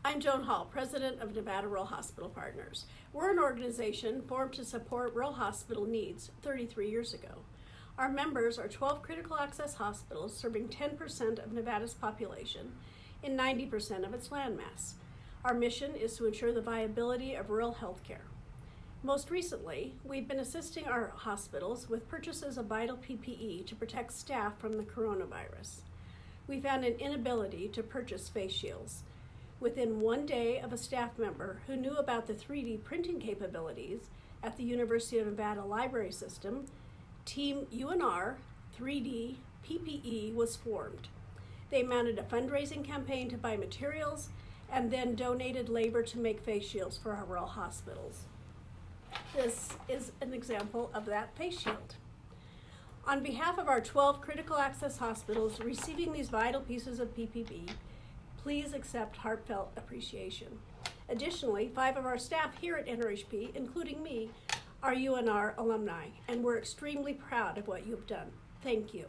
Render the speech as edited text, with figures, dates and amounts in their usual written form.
I'm Joan Hall, President of Nevada Rural Hospital Partners. We're an organization formed to support rural hospital needs 33 years ago. Our members are 12 critical access hospitals serving 10% of Nevada's population and 90% of its landmass. Our mission is to ensure the viability of rural health care. Most recently, we've been assisting our hospitals with purchases of vital PPE to protect staff from the coronavirus. We found an inability to purchase face shields. Within 1 day of a staff member who knew about the 3D printing capabilities at the University of Nevada Library System, Team UNR 3D PPE was formed. They mounted a fundraising campaign to buy materials and then donated labor to make face shields for our rural hospitals. This is an example of that face shield. On behalf of our 12 critical access hospitals receiving these vital pieces of PPE, please accept heartfelt appreciation. Additionally, 5 of our staff here at NRHP, including me, are UNR alumni, and we're extremely proud of what you've done. Thank you.